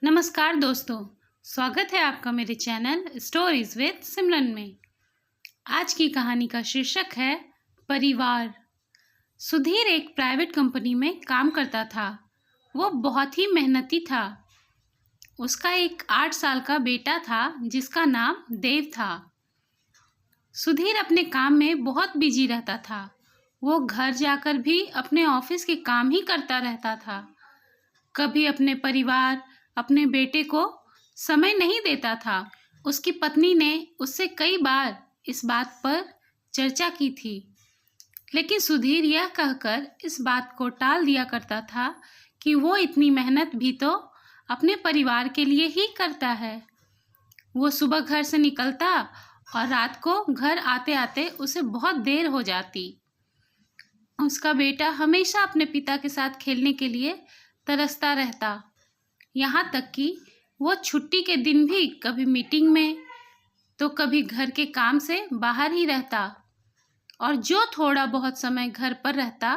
नमस्कार दोस्तों, स्वागत है आपका मेरे चैनल स्टोरीज विद सिमरन में। आज की कहानी का शीर्षक है परिवार। सुधीर एक प्राइवेट कंपनी में काम करता था। वो बहुत ही मेहनती था। उसका एक 8 साल का बेटा था जिसका नाम देव था। सुधीर अपने काम में बहुत बिजी रहता था। वो घर जाकर भी अपने ऑफिस के काम ही करता रहता था। कभी अपने परिवार, अपने बेटे को समय नहीं देता था। उसकी पत्नी ने उससे कई बार इस बात पर चर्चा की थी, लेकिन सुधीर यह कहकर इस बात को टाल दिया करता था कि वो इतनी मेहनत भी तो अपने परिवार के लिए ही करता है। वो सुबह घर से निकलता और रात को घर आते आते उसे बहुत देर हो जाती। उसका बेटा हमेशा अपने पिता के साथ खेलने के लिए तरसता रहता। यहाँ तक कि वो छुट्टी के दिन भी कभी मीटिंग में तो कभी घर के काम से बाहर ही रहता, और जो थोड़ा बहुत समय घर पर रहता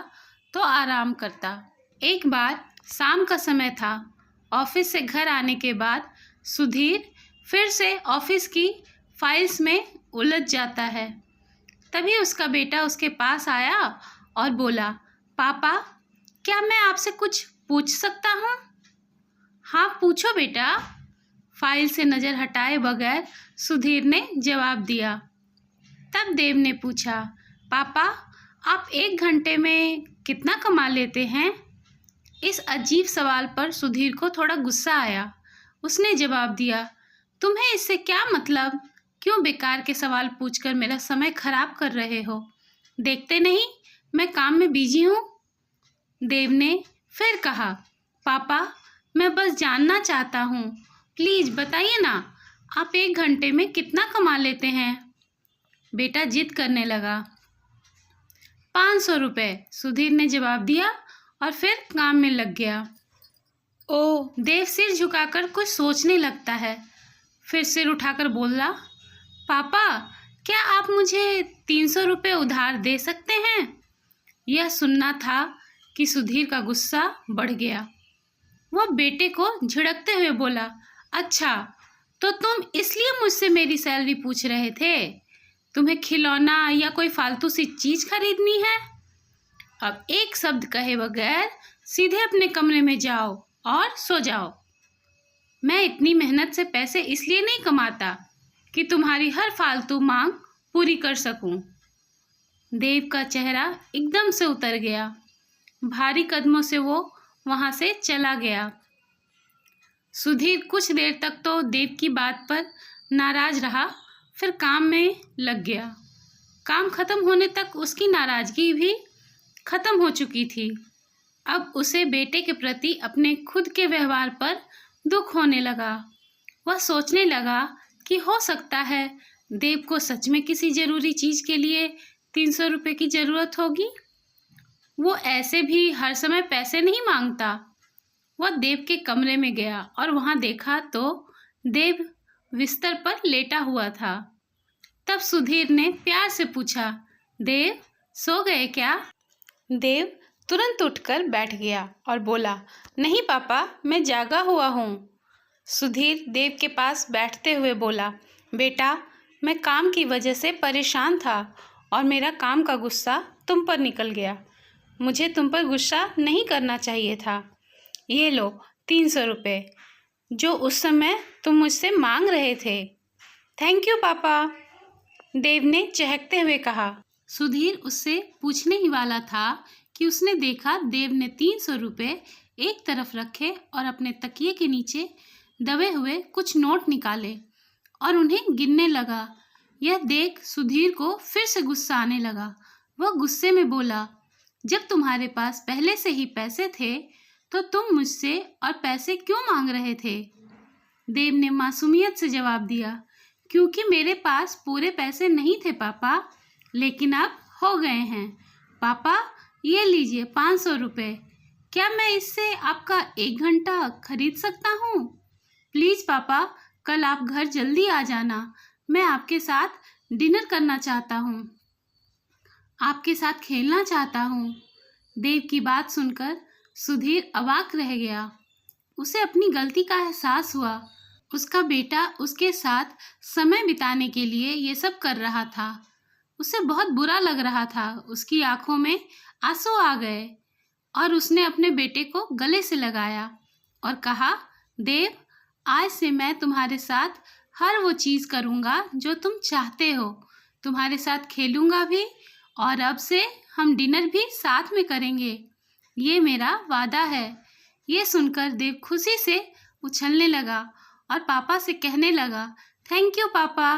तो आराम करता। एक बार शाम का समय था। ऑफिस से घर आने के बाद सुधीर फिर से ऑफिस की फाइल्स में उलझ जाता है। तभी उसका बेटा उसके पास आया और बोला, पापा, क्या मैं आपसे कुछ पूछ सकता हूँ? हाँ, पूछो बेटा, फाइल से नज़र हटाए बगैर सुधीर ने जवाब दिया। तब देव ने पूछा, पापा, आप 1 घंटे में कितना कमा लेते हैं? इस अजीब सवाल पर सुधीर को थोड़ा गुस्सा आया। उसने जवाब दिया, तुम्हें इससे क्या मतलब? क्यों बेकार के सवाल पूछकर मेरा समय खराब कर रहे हो? देखते नहीं मैं काम में बिजी हूँ। देव ने फिर कहा, पापा, मैं बस जानना चाहता हूँ, प्लीज़ बताइए ना, आप 1 घंटे में कितना कमा लेते हैं? बेटा जिद करने लगा। 500 रुपये, सुधीर ने जवाब दिया और फिर काम में लग गया। ओह, देव सिर झुकाकर कुछ सोचने लगता है। फिर सिर उठाकर बोला, पापा, क्या आप मुझे 300 रुपये उधार दे सकते हैं? यह सुनना था कि सुधीर का गुस्सा बढ़ गया। वह बेटे को झिड़कते हुए बोला, अच्छा, तो तुम इसलिए मुझसे मेरी सैलरी पूछ रहे थे? तुम्हें खिलौना या कोई फालतू सी चीज़ खरीदनी है? अब एक शब्द कहे बगैर सीधे अपने कमरे में जाओ और सो जाओ। मैं इतनी मेहनत से पैसे इसलिए नहीं कमाता कि तुम्हारी हर फालतू मांग पूरी कर सकूं। देव का चेहरा एकदम से उतर गया। भारी कदमों से वो वहाँ से चला गया। सुधीर कुछ देर तक तो देव की बात पर नाराज रहा, फिर काम में लग गया। काम खत्म होने तक उसकी नाराजगी भी खत्म हो चुकी थी। अब उसे बेटे के प्रति अपने खुद के व्यवहार पर दुख होने लगा। वह सोचने लगा कि हो सकता है देव को सच में किसी ज़रूरी चीज़ के लिए 300 रुपये की ज़रूरत होगी। वो ऐसे भी हर समय पैसे नहीं मांगता। वह देव के कमरे में गया और वहाँ देखा तो देव बिस्तर पर लेटा हुआ था। तब सुधीर ने प्यार से पूछा, देव, सो गए क्या? देव तुरंत उठकर बैठ गया और बोला, नहीं पापा, मैं जागा हुआ हूँ। सुधीर देव के पास बैठते हुए बोला, बेटा, मैं काम की वजह से परेशान था और मेरा काम का गुस्सा तुम पर निकल गया। मुझे तुम पर गुस्सा नहीं करना चाहिए था। ये लो 300 रुपये, जो उस समय तुम मुझसे मांग रहे थे। थैंक यू पापा, देव ने चहकते हुए कहा। सुधीर उससे पूछने ही वाला था कि उसने देखा देव ने 300 रुपये एक तरफ रखे और अपने तकिए के नीचे दबे हुए कुछ नोट निकाले और उन्हें गिनने लगा। यह देख सुधीर को फिर से गुस्सा आने लगा। वह गुस्से में बोला, जब तुम्हारे पास पहले से ही पैसे थे तो तुम मुझसे और पैसे क्यों मांग रहे थे? देव ने मासूमियत से जवाब दिया, क्योंकि मेरे पास पूरे पैसे नहीं थे पापा, लेकिन अब हो गए हैं। पापा, ये लीजिए 500 रुपये। क्या मैं इससे आपका 1 घंटा खरीद सकता हूँ? प्लीज़ पापा, कल आप घर जल्दी आ जाना। मैं आपके साथ डिनर करना चाहता हूँ, आपके साथ खेलना चाहता हूँ। देव की बात सुनकर सुधीर अवाक रह गया। उसे अपनी गलती का एहसास हुआ। उसका बेटा उसके साथ समय बिताने के लिए ये सब कर रहा था। उसे बहुत बुरा लग रहा था। उसकी आंखों में आंसू आ गए और उसने अपने बेटे को गले से लगाया और कहा, देव, आज से मैं तुम्हारे साथ हर वो चीज़ करूँगा जो तुम चाहते हो। तुम्हारे साथ खेलूँगा भी और अब से हम डिनर भी साथ में करेंगे। ये मेरा वादा है। ये सुनकर देव खुशी से उछलने लगा और पापा से कहने लगा, थैंक यू पापा,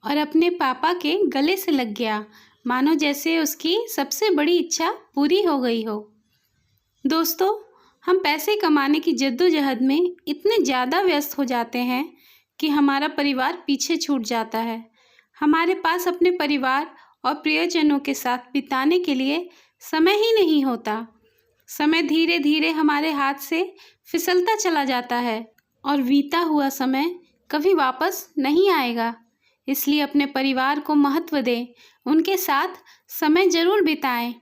और अपने पापा के गले से लग गया, मानो जैसे उसकी सबसे बड़ी इच्छा पूरी हो गई हो। दोस्तों, हम पैसे कमाने की जद्दोजहद में इतने ज़्यादा व्यस्त हो जाते हैं कि हमारा परिवार पीछे छूट जाता है। हमारे पास अपने परिवार और प्रियजनों के साथ बिताने के लिए समय ही नहीं होता। समय धीरे धीरे हमारे हाथ से फिसलता चला जाता है और बीता हुआ समय कभी वापस नहीं आएगा। इसलिए अपने परिवार को महत्व दें, उनके साथ समय ज़रूर बिताएं।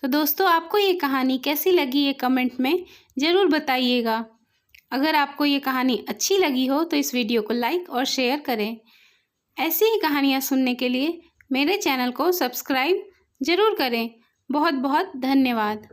तो दोस्तों, आपको ये कहानी कैसी लगी ये कमेंट में ज़रूर बताइएगा। अगर आपको ये कहानी अच्छी लगी हो तो इस वीडियो को लाइक और शेयर करें। ऐसी ही कहानियाँ सुनने के लिए मेरे चैनल को सब्सक्राइब ज़रूर करें। बहुत बहुत धन्यवाद।